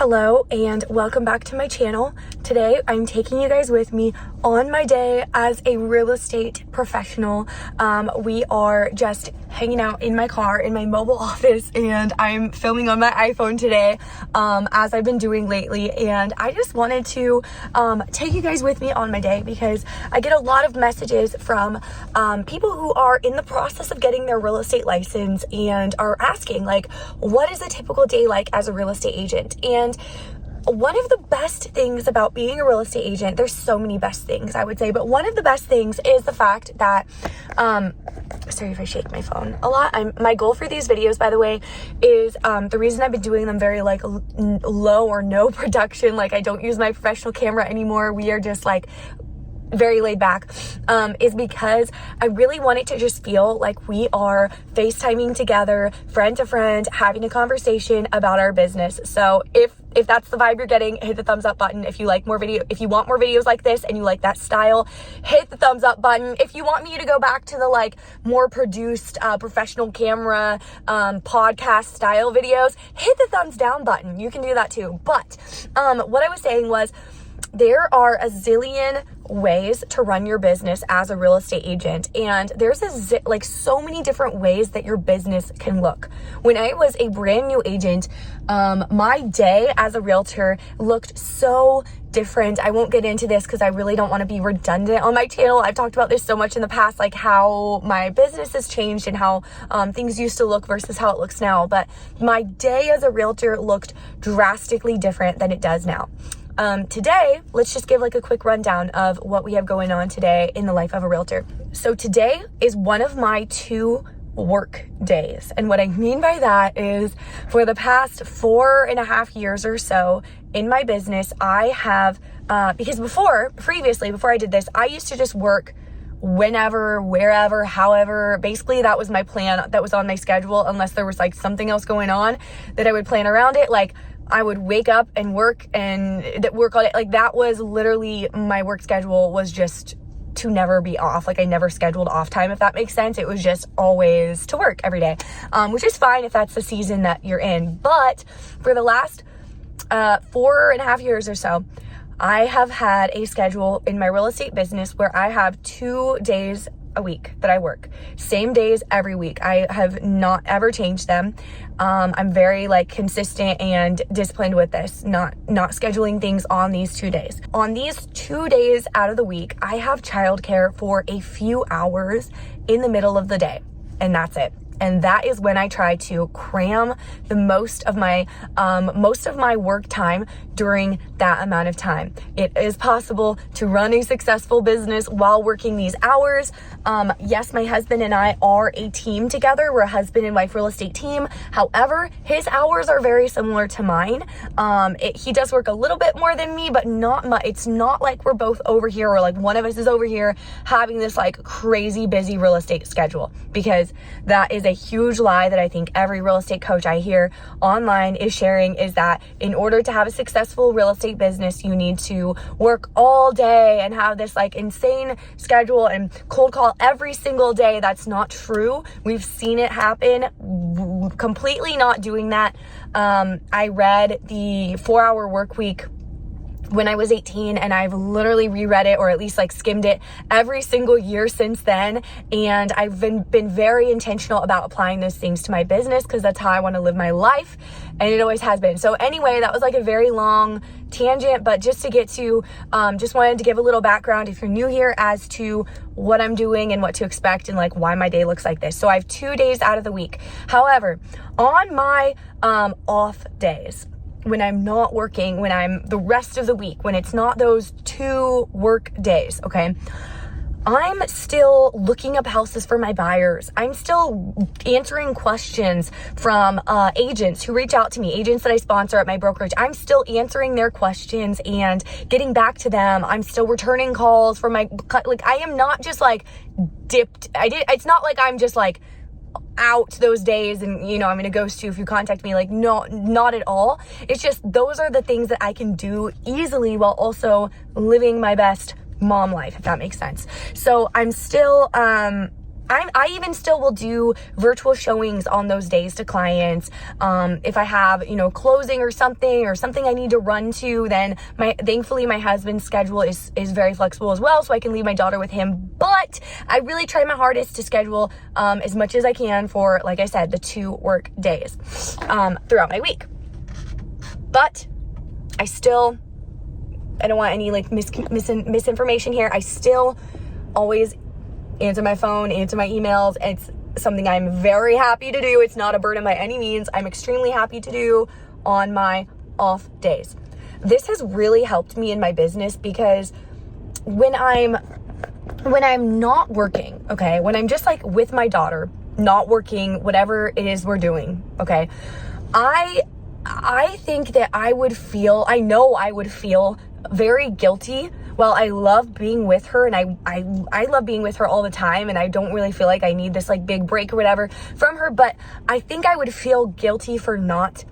Hello and welcome back to my channel. Today I'm taking you guys with me on my day as a real estate professional. We are just hanging out in my car in my mobile office, and I'm filming on my iPhone today, as I've been doing lately. And I just wanted to take you guys with me on my day because I get a lot of messages from people who are in the process of getting their real estate license and are asking, like, what is a typical day like as a real estate agent? And one of the best things about being a real estate agent, there's so many best things I would say, but one of the best things is the fact that, sorry if I shake my phone a lot. My goal for these videos, by the way, is the reason I've been doing them very like low or no production, like I don't use my professional camera anymore. We are just like very laid back, is because I really want it to just feel like we are FaceTiming together, friend to friend, having a conversation about our business. So if that's the vibe you're getting, hit the thumbs up button. If you like more video, if you want more videos like this and you like that style, hit the thumbs up button. If you want me to go back to the like more produced, professional camera, podcast style videos, hit the thumbs down button. You can do that too. But what I was saying was, there are a zillion ways to run your business as a real estate agent, and there's like so many different ways that your business can look. When I was a brand new agent, my day as a realtor looked so different. I won't get into this because I really don't want to be redundant on my channel. I've talked about this so much in the past, like how my business has changed and how things used to look versus how it looks now. But my day as a realtor looked drastically different than it does now. Today, let's just give like a quick rundown of what we have going on today in the life of a realtor. So today is one of my 2 work days. And what I mean by that is, for the past 4.5 years or so in my business, I have, because previously before I did this, I used to just work whenever, wherever, however. Basically, that was my plan. That was on my schedule, unless there was like something else going on that I would plan around it. Like, I would wake up and work all day. Like, that was literally my work schedule, was just to never be off. Like, I never scheduled off time, if that makes sense. It was just always to work every day, which is fine if that's the season that you're in. But for the last 4.5 years or so, I have had a schedule in my real estate business where I have 2 days a week that I work. Same days every week. I have not ever changed them. I'm very like consistent and disciplined with this, not scheduling things on these 2 days. On these 2 days out of the week, I have childcare for a few hours in the middle of the day, and that's it. And that is when I try to cram the most of my work time during that amount of time. It is possible to run a successful business while working these hours. Yes, my husband and I are a team together. We're a husband and wife real estate team. However, his hours are very similar to mine. He does work a little bit more than me, but not much. It's not like we're both over here, or like one of us is over here having this like crazy busy real estate schedule, because that is a huge lie that I think every real estate coach I hear online is sharing, is that in order to have a successful real estate business, you need to work all day and have this like insane schedule and cold call every single day. That's not true. We've seen it happen. Completely not doing that. I read the 4-Hour Work Week when I was 18, and I've literally reread it, or at least like skimmed it, every single year since then. And I've been very intentional about applying those things to my business, because that's how I want to live my life, and it always has been. So anyway, that was like a very long tangent, but just to get to, just wanted to give a little background if you're new here as to what I'm doing and what to expect and like why my day looks like this. So I have 2 days out of the week. However, on my off days, when I'm not working, when I'm the rest of the week, when it's not those 2 work days, okay, I'm still looking up houses for my buyers. I'm still answering questions from agents who reach out to me, agents that I sponsor at my brokerage. I'm still answering their questions and getting back to them. I'm still returning calls from my, like, I am not just like it's not like I'm just like out those days and, you know, I'm going to ghost you if you contact me. Like, no, not at all. It's just, those are the things that I can do easily while also living my best mom life, if that makes sense. So I'm still, I even still will do virtual showings on those days to clients. If I have, closing or something I need to run to, then thankfully my husband's schedule is very flexible as well, so I can leave my daughter with him. But I really try my hardest to schedule as much as I can for, like I said, the 2 work days throughout my week. But I don't want any like misinformation here. I still always answer my phone, answer my emails. It's something I'm very happy to do. It's not a burden by any means. I'm extremely happy to do on my off days. This has really helped me in my business because when I'm not working, okay, when I'm just like with my daughter, not working, whatever it is we're doing, okay, I think that I know I would feel very guilty. Well, I love being with her, and I love being with her all the time, and I don't really feel like I need this like big break or whatever from her, but I think I would feel guilty for not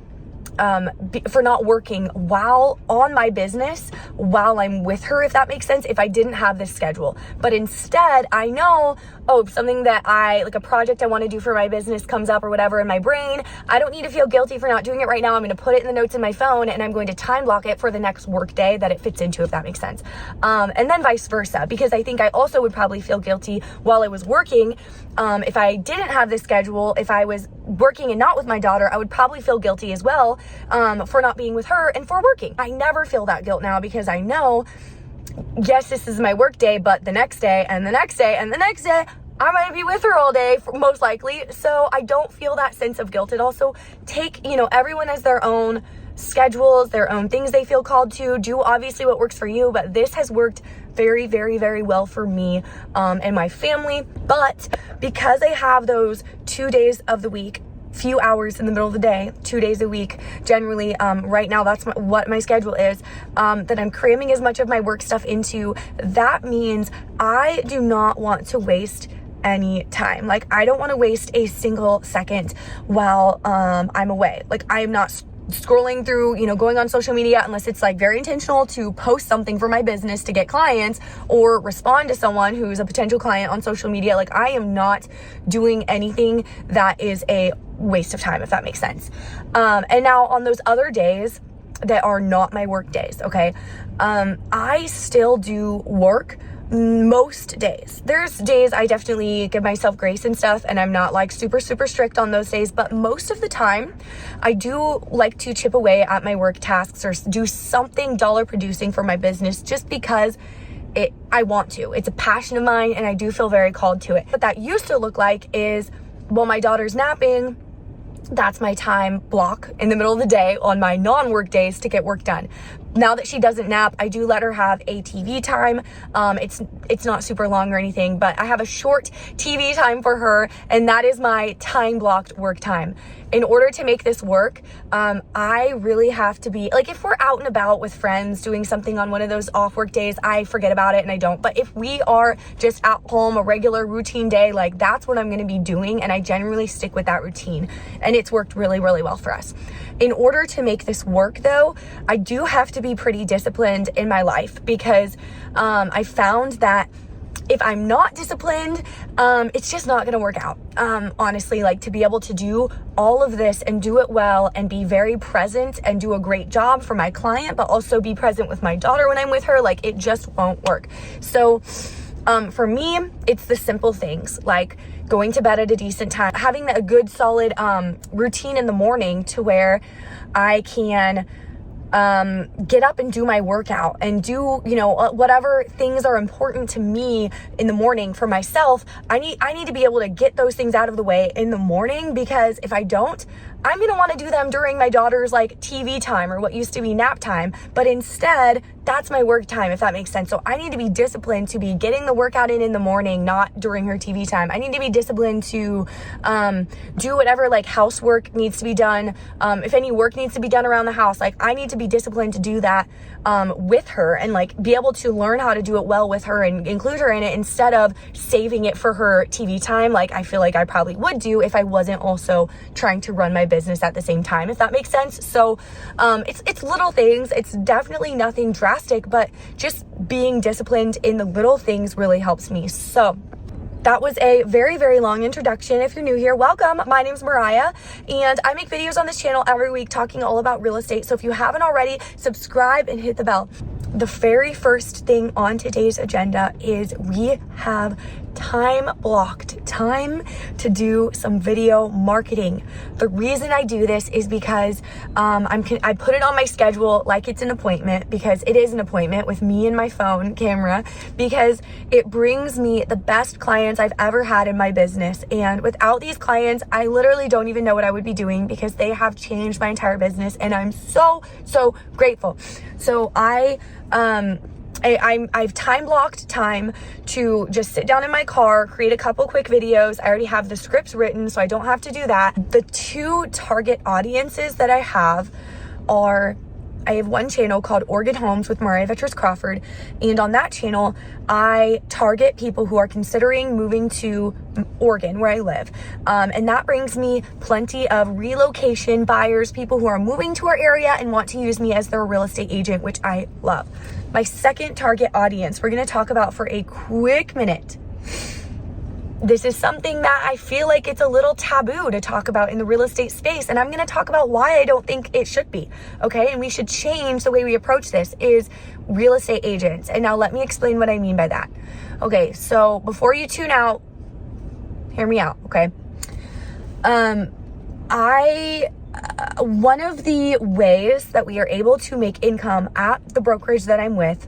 working while on my business while I'm with her, if that makes sense, if I didn't have this schedule. But instead, I know, something that like a project I want to do for my business comes up or whatever in my brain, I don't need to feel guilty for not doing it right now. I'm going to put it in the notes in my phone, and I'm going to time block it for the next work day that it fits into, if that makes sense. And then vice versa, because I think I also would probably feel guilty while I was working. If I didn't have this schedule, if I was working and not with my daughter, I would probably feel guilty as well for not being with her and for working. I never feel that guilt now because I know, yes, this is my work day, but the next day and the next day and the next day, I'm going to be with her all day, most likely. So I don't feel that sense of guilt. It also everyone has their own schedules, their own things they feel called to do, obviously what works for you, but this has worked very, very, very well for me and my family. But because I have those 2 days of the week, few hours in the middle of the day, 2 days a week, generally, right now, that's what my schedule is, that I'm cramming as much of my work stuff into. That means I do not want to waste any time. Like, I don't want to waste a single second while I'm away. Like, I am not scrolling through, going on social media unless it's like very intentional to post something for my business to get clients or respond to someone who's a potential client on social media. Like, I am not doing anything that is a waste of time, if that makes sense. And now on those other days that are not my work days, okay, I still do work most days. There's days I definitely give myself grace and stuff, and I'm not like super, super strict on those days, but most of the time I do like to chip away at my work tasks or do something dollar producing for my business just because I want to. It's a passion of mine and I do feel very called to it. What that used to look like is, while my daughter's napping, that's my time block in the middle of the day on my non-work days to get work done. Now that she doesn't nap, I do let her have a TV time. It's not super long or anything, but I have a short TV time for her, and that is my time blocked work time. In order to make this work, I really have to be, like, if we're out and about with friends doing something on one of those off work days, I forget about it and I don't. But if we are just at home, a regular routine day, like, that's what I'm going to be doing, and I generally stick with that routine, and it's worked really, really well for us. In order to make this work, though, I do have to be pretty disciplined in my life, because I found that if I'm not disciplined, it's just not going to work out. Honestly, like, to be able to do all of this and do it well and be very present and do a great job for my client, but also be present with my daughter when I'm with her, like, it just won't work. So for me, it's the simple things, like going to bed at a decent time, having a good solid routine in the morning to where I can get up and do my workout and do, whatever things are important to me in the morning for myself. I need to be able to get those things out of the way in the morning, because if I don't, I'm going to want to do them during my daughter's like TV time or what used to be nap time. But instead, that's my work time, if that makes sense. So I need to be disciplined to be getting the workout in the morning, not during her TV time. I need to be disciplined to do whatever like housework needs to be done. If any work needs to be done around the house, like, I need to be disciplined to do that with her, and like be able to learn how to do it well with her and include her in it, instead of saving it for her TV time, like I feel like I probably would do if I wasn't also trying to run my business at the same time, if that makes sense. So it's little things. It's definitely nothing drastic, but just being disciplined in the little things really helps me. So that was a very, very long introduction. If you're new here, welcome. My name's Mariah, and I make videos on this channel every week talking all about real estate. So if you haven't already, subscribe and hit the bell. The very first thing on today's agenda is we have blocked time to do some video marketing. The reason I do this is because I put it on my schedule like it's an appointment, because it is an appointment with me and my phone camera, because it brings me the best clients I've ever had in my business. And without these clients, I literally don't even know what I would be doing, because they have changed my entire business, and I'm so grateful. So I've blocked time to just sit down in my car, create a couple quick videos. I already have the scripts written, so I don't have to do that. The two target audiences that I have are, I have one channel called Oregon Homes with Mariah Vetress Crawford, and on that channel, I target people who are considering moving to Oregon, where I live. And that brings me plenty of relocation buyers, people who are moving to our area and want to use me as their real estate agent, which I love. My second target audience, we're going to talk about for a quick minute. This is something that I feel like it's a little taboo to talk about in the real estate space, and I'm going to talk about why I don't think it should be, okay? And we should change the way we approach this, is real estate agents. And now let me explain what I mean by that. Okay, so before you tune out, hear me out, okay? One of the ways that we are able to make income at the brokerage that I'm with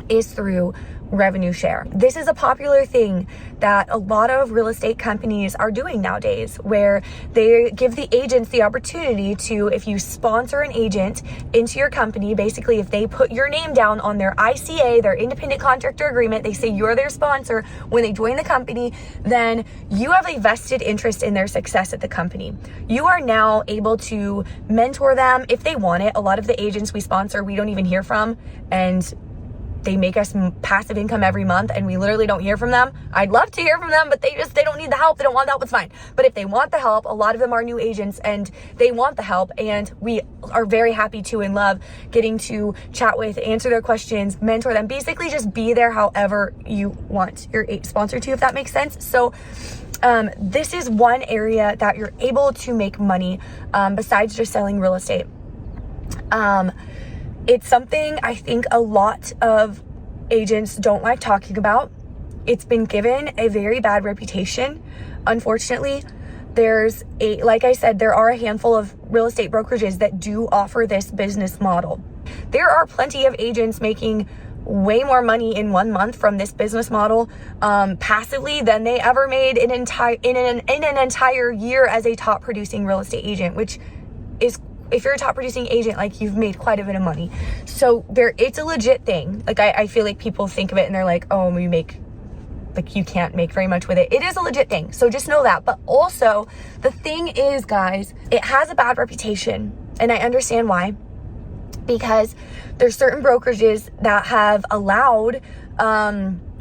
is through revenue share. This is a popular thing that a lot of real estate companies are doing nowadays, where they give the agents the opportunity to, if you sponsor an agent into your company, basically if they put your name down on their ICA, their independent contractor agreement, they say you're their sponsor when they join the company, then you have a vested interest in their success at the company. You are now able to mentor them if they want it. A lot of the agents we sponsor, we don't even hear from, and they make us passive income every month, and we literally don't hear from them. I'd love to hear from them, but they don't need the help. They don't want the help. It's fine. But if they want the help, a lot of them are new agents and they want the help, and we are very happy to and love getting to chat with, answer their questions, mentor them, basically just be there however you want your sponsor to, if that makes sense. So this is one area that you're able to make money besides just selling real estate. It's something I think a lot of agents don't like talking about. It's been given a very bad reputation. Unfortunately, like I said, there are a handful of real estate brokerages that do offer this business model. There are plenty of agents making way more money in 1 month from this business model passively than they ever made in an entire year as a top producing real estate agent, which is, if you're a top producing agent, like, you've made quite a bit of money. So it's a legit thing. Like, I feel like people think of it and they're like, oh, you can't make very much with it. It is a legit thing. So just know that. But also, the thing is, guys, it has a bad reputation, and I understand why. Because there's certain brokerages that have allowed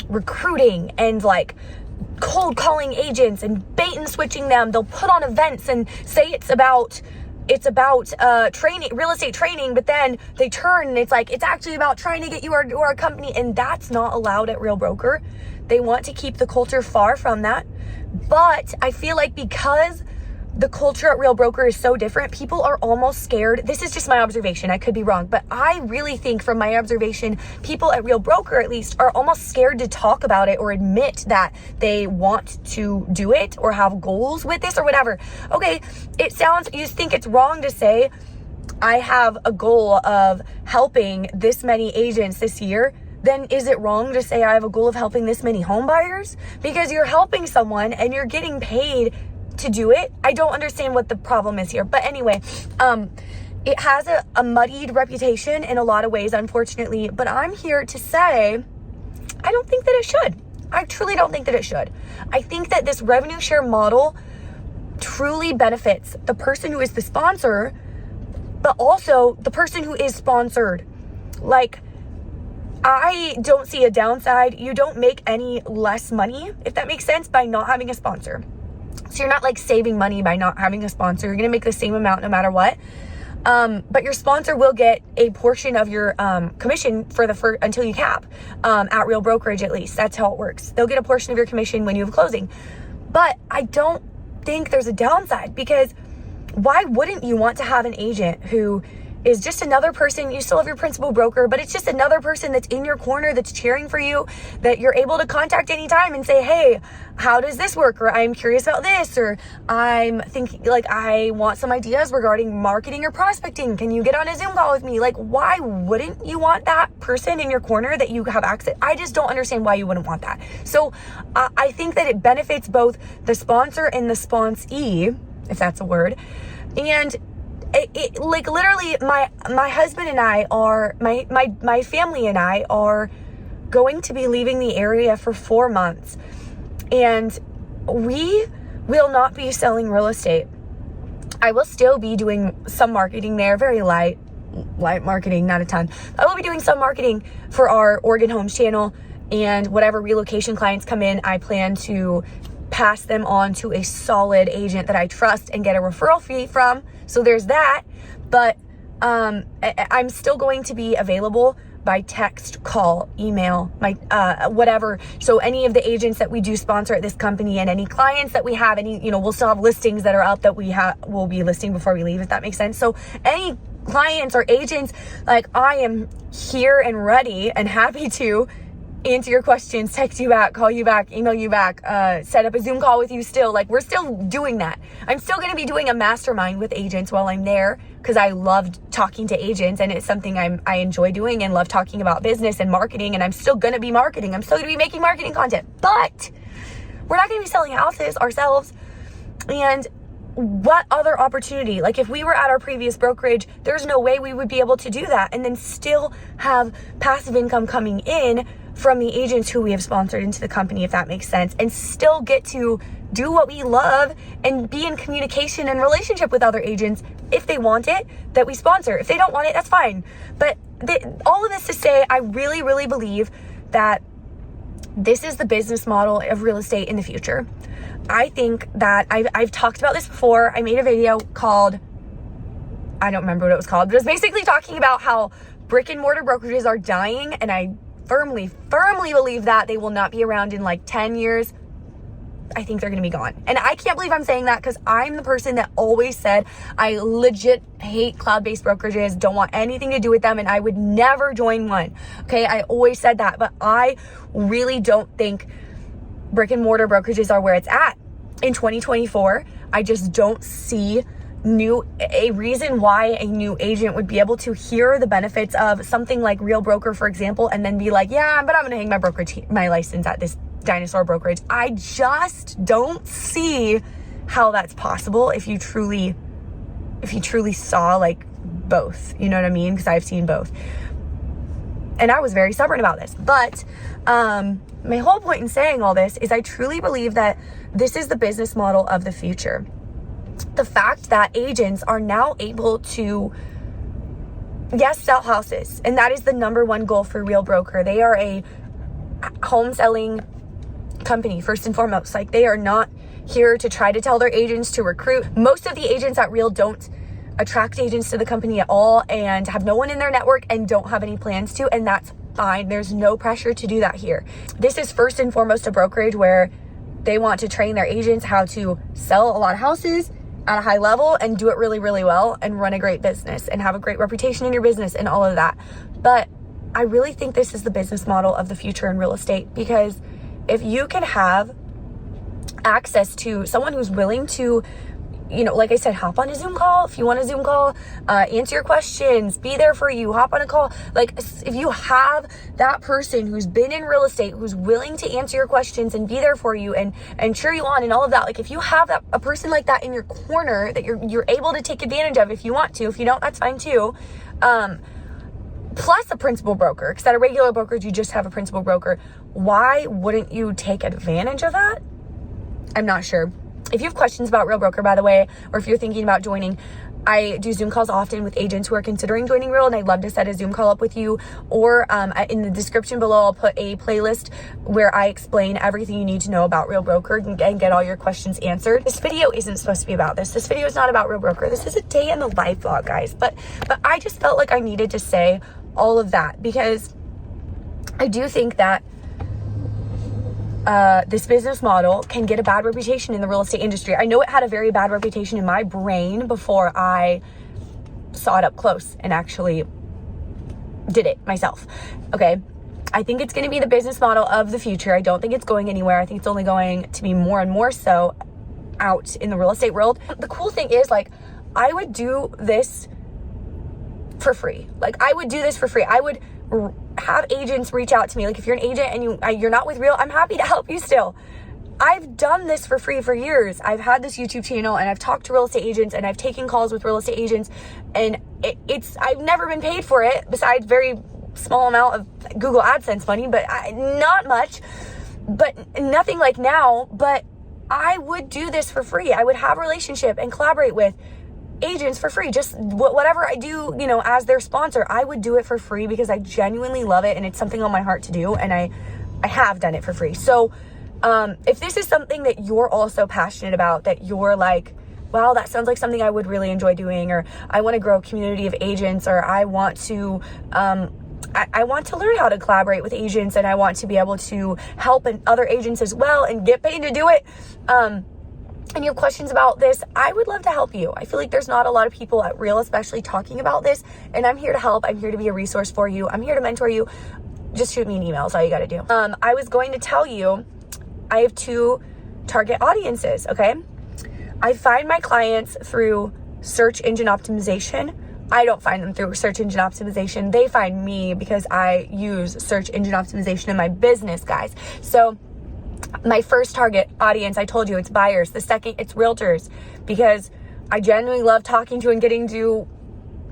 recruiting and like cold calling agents and bait and switching them. They'll put on events and say it's about training, real estate training, but then they turn and it's like, it's actually about trying to get you to our company. And that's not allowed at Real Broker. They want to keep the culture far from that. But I feel like because the culture at Real Broker is so different, people are almost scared. This is just my observation. I could be wrong, but I really think from my observation, people at Real Broker at least are almost scared to talk about it or admit that they want to do it or have goals with this or whatever. Okay, you think it's wrong to say, I have a goal of helping this many agents this year. Then is it wrong to say I have a goal of helping this many home buyers? Because you're helping someone and you're getting paid to do it. I don't understand what the problem is here. But anyway, it has a muddied reputation in a lot of ways, unfortunately. But I'm here to say, I don't think that it should. I truly don't think that it should. I think that this revenue share model truly benefits the person who is the sponsor, but also the person who is sponsored. Like, I don't see a downside. You don't make any less money, if that makes sense, by not having a sponsor. So you're not like saving money by not having a sponsor. You're going to make the same amount no matter what. But your sponsor will get a portion of your commission until you cap, at Real Brokerage at least. That's how it works. They'll get a portion of your commission when you have closing. But I don't think there's a downside, because why wouldn't you want to have an agent who is just another person? You still have your principal broker, but it's just another person that's in your corner, that's cheering for you, that you're able to contact anytime and say, hey, how does this work? Or I'm curious about this, or I'm thinking, like, I want some ideas regarding marketing or prospecting. Can you get on a Zoom call with me? Like, why wouldn't you want that person in your corner that you have access? I just don't understand why you wouldn't want that. So I think that it benefits both the sponsor and the sponsee, if that's a word. And it like literally my husband and I are, my family and I are going to be leaving the area for 4 months, and we will not be selling real estate. I will still be doing some marketing there, very light marketing, not a ton. I will be doing some marketing for our Oregon Homes channel, and whatever relocation clients come in, I plan to pass them on to a solid agent that I trust and get a referral fee from. So there's that. But I'm still going to be available by text, call, email, my whatever. So any of the agents that we do sponsor at this company, and any clients that we have, we'll still have listings that are out that we'll be listing before we leave, if that makes sense. So any clients or agents, like, I am here and ready and happy to answer your questions, text you back, call you back, email you back, set up a Zoom call with you still. Like, we're still doing that. I'm still going to be doing a mastermind with agents while I'm there, because I loved talking to agents, and it's something I enjoy doing and love talking about business and marketing, and I'm still going to be marketing. I'm still going to be making marketing content, but we're not going to be selling houses ourselves. And what other opportunity? Like, if we were at our previous brokerage, there's no way we would be able to do that and then still have passive income coming in from the agents who we have sponsored into the company, if that makes sense, and still get to do what we love and be in communication and relationship with other agents if they want it, that we sponsor. If they don't want it, that's fine. But all of this to say, I really, really believe that this is the business model of real estate in the future. I think that I've talked about this before. I made a video called, I don't remember what it was called, but it was basically talking about how brick and mortar brokerages are dying, and I firmly believe that they will not be around in like 10 years. I think they're going to be gone. And I can't believe I'm saying that, because I'm the person that always said I legit hate cloud-based brokerages, don't want anything to do with them, and I would never join one. Okay, I always said that, but I really don't think brick and mortar brokerages are where it's at in 2024. I just don't see a reason why a new agent would be able to hear the benefits of something like Real Broker, for example, and then be like, yeah, but I'm going to hang my license at this dinosaur brokerage. I just don't see how that's possible if you truly saw like both, you know what I mean? Because I've seen both. And I was very stubborn about this. But my whole point in saying all this is I truly believe that this is the business model of the future. The fact that agents are now able to, yes, sell houses. And that is the number one goal for Real Broker. They are a home selling company, first and foremost. Like, they are not here to try to tell their agents to recruit. Most of the agents at Real don't attract agents to the company at all, and have no one in their network, and don't have any plans to, and that's fine. There's no pressure to do that here. This is first and foremost a brokerage where they want to train their agents how to sell a lot of houses at a high level and do it really, really well, and run a great business and have a great reputation in your business and all of that. But I really think this is the business model of the future in real estate, because if you can have access to someone who's willing to, like I said, hop on a Zoom call. If you want a Zoom call, answer your questions, be there for you, hop on a call. Like, if you have that person who's been in real estate, who's willing to answer your questions and be there for you and cheer you on and all of that, like, if you have a person like that in your corner that you're able to take advantage of if you want to, if you don't, that's fine too. Plus a principal broker, because at a regular brokerage, you just have a principal broker. Why wouldn't you take advantage of that? I'm not sure. If you have questions about Real Broker, by the way, or if you're thinking about joining, I do Zoom calls often with agents who are considering joining Real, and I'd love to set a Zoom call up with you. Or in the description below, I'll put a playlist where I explain everything you need to know about Real Brokerage and get all your questions answered. This video isn't supposed to be about this. This video is not about Real Broker. This is a day in the life vlog, guys. But I just felt like I needed to say all of that because I do think that this business model can get a bad reputation in the real estate industry. I know it had a very bad reputation in my brain before I saw it up close and actually did it myself. Okay. I think it's going to be the business model of the future. I don't think it's going anywhere. I think it's only going to be more and more so out in the real estate world. The cool thing is, like, I would do this for free. Like, I would do this for free. I would have agents reach out to me. Like, if you're an agent and you're not with Real, I'm happy to help you still. I've done this for free for years. I've had this YouTube channel and I've talked to real estate agents and I've taken calls with real estate agents, and I've never been paid for it besides very small amount of Google AdSense money, but not much, but nothing like now. But I would do this for free. I would have a relationship and collaborate with agents for free. Just whatever I do, you know, as their sponsor, I would do it for free because I genuinely love it and it's something on my heart to do, and I have done it for free. So if this is something that you're also passionate about, that you're like, wow, that sounds like something I would really enjoy doing, or I want to grow a community of agents, or I want to I want to learn how to collaborate with agents, and I want to be able to help other agents as well and get paid to do it, and you have questions about this, I would love to help you. I feel like there's not a lot of people at Real especially talking about this, and I'm here to help. I'm here to be a resource for you. I'm here to mentor you. Just shoot me an email is all you got to do. I was going to tell you, I have 2 target audiences, okay? I find my clients through search engine optimization. I don't find them through search engine optimization. They find me because I use search engine optimization in my business, guys. So my first target audience, I told you, it's buyers. The second, it's realtors, because I genuinely love talking to and getting to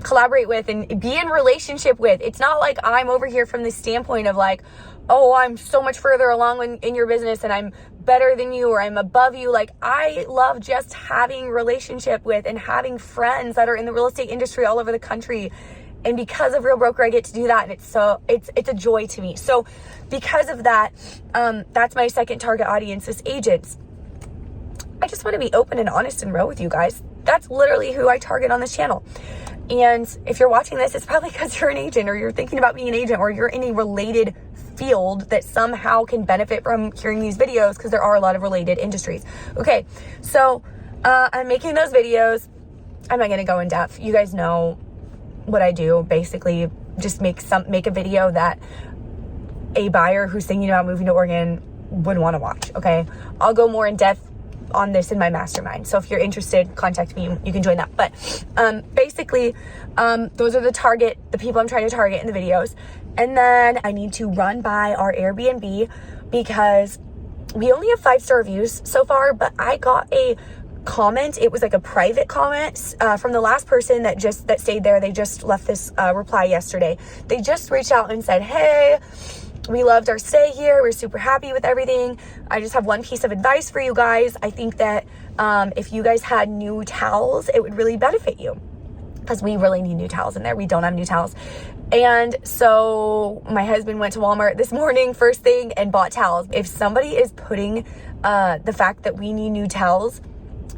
collaborate with and be in relationship with. It's not like I'm over here from the standpoint of like, oh, I'm so much further along in your business and I'm better than you or I'm above you. Like, I love just having relationship with and having friends that are in the real estate industry all over the country. And because of Real Broker, I get to do that. And it's a joy to me. So because of that, that's my second target audience is agents. I just want to be open and honest and real with you guys. That's literally who I target on this channel. And if you're watching this, it's probably because you're an agent, or you're thinking about being an agent, or you're in a related field that somehow can benefit from hearing these videos, because there are a lot of related industries. Okay, so I'm making those videos. I'm not going to go in depth. You guys know what I do. Basically, just make a video that a buyer who's thinking about moving to Oregon would want to watch. Okay, I'll go more in depth on this in my mastermind. So if you're interested, contact me. You can join that. But basically, those are the people I'm trying to target in the videos. And then I need to run by our Airbnb because we only have 5-star reviews so far, but I got a comment. It was like a private comment from the last person that stayed there. They just left this reply yesterday. They just reached out and said, hey, we loved our stay here. We're super happy with everything. I just have one piece of advice for you guys. I think that if you guys had new towels, it would really benefit you, because we really need new towels in there. We don't have new towels. And so my husband went to Walmart this morning first thing and bought towels. If somebody is putting the fact that we need new towels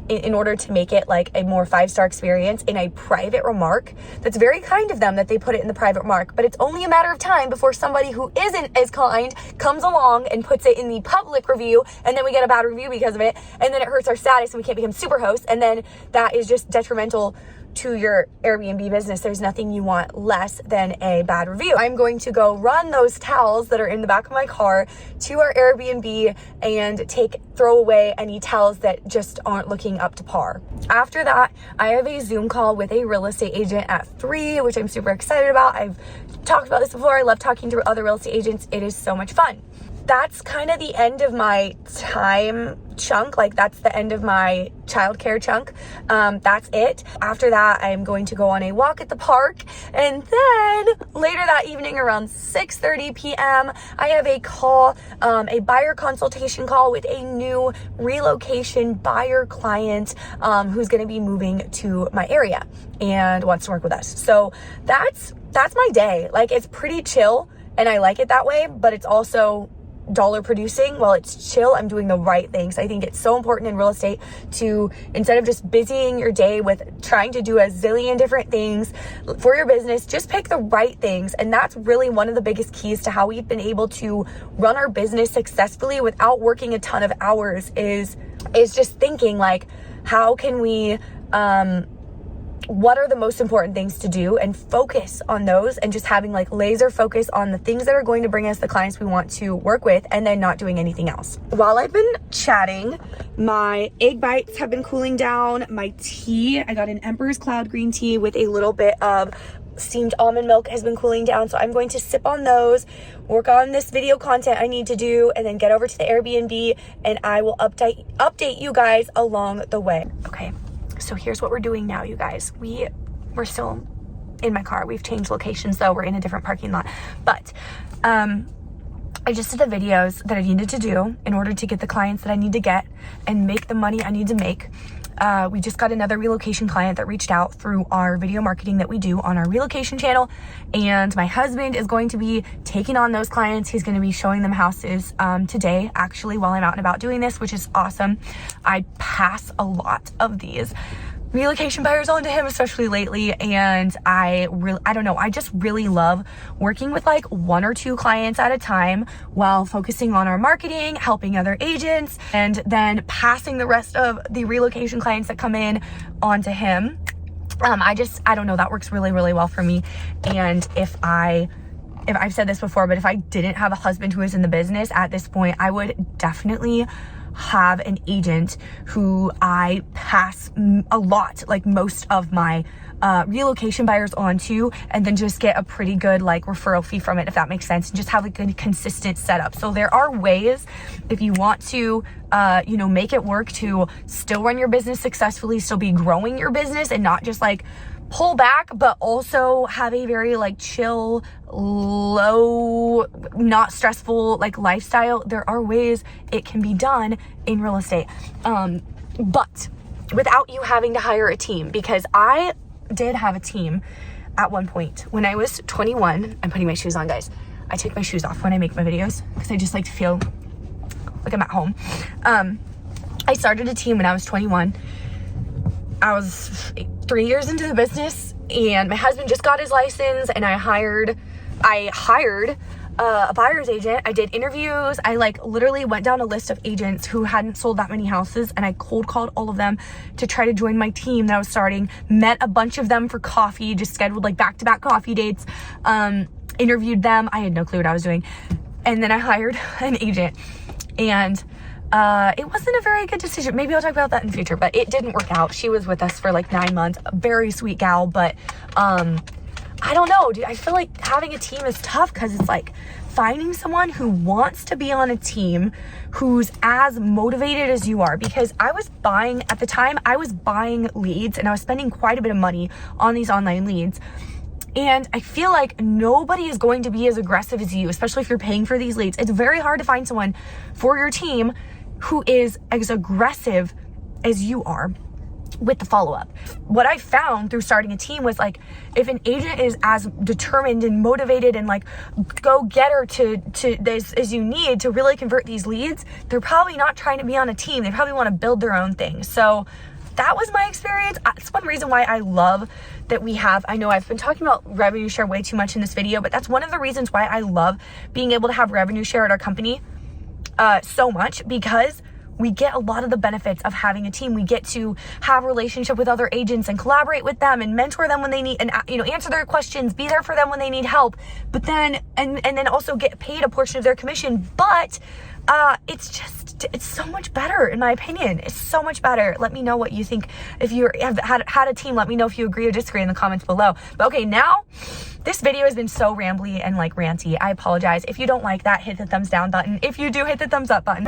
in order to make it like a more 5-star experience in a private remark, that's very kind of them that they put it in the private remark. But it's only a matter of time before somebody who isn't as kind comes along and puts it in the public review, and then we get a bad review because of it, and then it hurts our status and we can't become super hosts, and then that is just detrimental to your Airbnb business. There's nothing you want less than a bad review. I'm going to go run those towels that are in the back of my car to our Airbnb and throw away any towels that just aren't looking up to par. After that, I have a Zoom call with a real estate agent at 3, which I'm super excited about. I've talked about this before. I love talking to other real estate agents. It is so much fun. that's kind of the end of my time chunk. Like, that's the end of my childcare chunk. That's it. After that, I'm going to go on a walk at the park. And then later that evening around 6:30 p.m., I have a call, a buyer consultation call with a new relocation buyer client who's going to be moving to my area and wants to work with us. So that's my day. Like, it's pretty chill and I like it that way, but it's also dollar producing. While it's chill, I'm doing the right things. I think it's so important in real estate to, instead of just busying your day with trying to do a zillion different things for your business, just pick the right things. And that's really one of the biggest keys to how we've been able to run our business successfully without working a ton of hours is just thinking like, how can we, what are the most important things to do, and focus on those, and just having like laser focus on the things that are going to bring us the clients we want to work with, and then not doing anything else. While I've been chatting, my egg bites have been cooling down. My tea, I got an Emperor's Cloud green tea with a little bit of steamed almond milk, has been cooling down. So I'm going to sip on those, work on this video content I need to do, and then get over to the Airbnb, and I will update you guys along the way. Okay. So here's what we're doing now, you guys. We're still in my car. We've changed locations though. We're in a different parking lot. But I just did the videos that I needed to do in order to get the clients that I need to get and make the money I need to make. We just got another relocation client that reached out through our video marketing that we do on our relocation channel. And my husband is going to be taking on those clients. He's going to be showing them houses today, actually, while I'm out and about doing this, which is awesome. I pass a lot of these relocation buyers onto him, especially lately. And I don't know, I just really love working with like 1 or 2 clients at a time while focusing on our marketing, helping other agents, and then passing the rest of the relocation clients that come in onto him. I don't know, that works really, really well for me. And if I've said this before, but if I didn't have a husband who is in the business at this point, I would definitely have an agent who I pass a lot, like most of my relocation buyers onto, and then just get a pretty good like referral fee from it, if that makes sense, and just have a good consistent setup. So there are ways, if you want to make it work to still run your business successfully, still be growing your business and not just like pull back, but also have a very like chill, low, not stressful like lifestyle. There are ways it can be done in real estate, but without you having to hire a team, because I did have a team at one point when I was 21. I'm putting my shoes on, guys. I take my shoes off when I make my videos because I just like to feel like I'm at home. I started a team when I was 21. I was 3 years into the business, and my husband just got his license, and I hired a buyer's agent. I did interviews. I like literally went down a list of agents who hadn't sold that many houses, and I cold called all of them to try to join my team that I was starting, met a bunch of them for coffee, just scheduled like back-to-back coffee dates, interviewed them. I had no clue what I was doing. And then I hired an agent, and it wasn't a very good decision. Maybe I'll talk about that in the future, but it didn't work out. She was with us for like 9 months, a very sweet gal, but I don't know, dude. I feel like having a team is tough because it's like finding someone who wants to be on a team who's as motivated as you are, because at the time I was buying leads, and I was spending quite a bit of money on these online leads. And I feel like nobody is going to be as aggressive as you, especially if you're paying for these leads. It's very hard to find someone for your team who is as aggressive as you are with the follow-up. What I found through starting a team was like, if an agent is as determined and motivated and like go get her to this as you need to really convert these leads, they're probably not trying to be on a team. They probably want to build their own thing. So that was my experience. That's one reason why I love that we have, I know I've been talking about revenue share way too much in this video, but that's one of the reasons why I love being able to have revenue share at our company so much, because we get a lot of the benefits of having a team. We get to have a relationship with other agents and collaborate with them and mentor them when they need, and answer their questions, be there for them when they need help, but then and then also get paid a portion of their commission. But It's so much better, in my opinion. It's so much better. Let me know what you think. If you have had a team, let me know if you agree or disagree in the comments below. But okay, now this video has been so rambly and like ranty. I apologize. If you don't like that, hit the thumbs down button. If you do, hit the thumbs up button.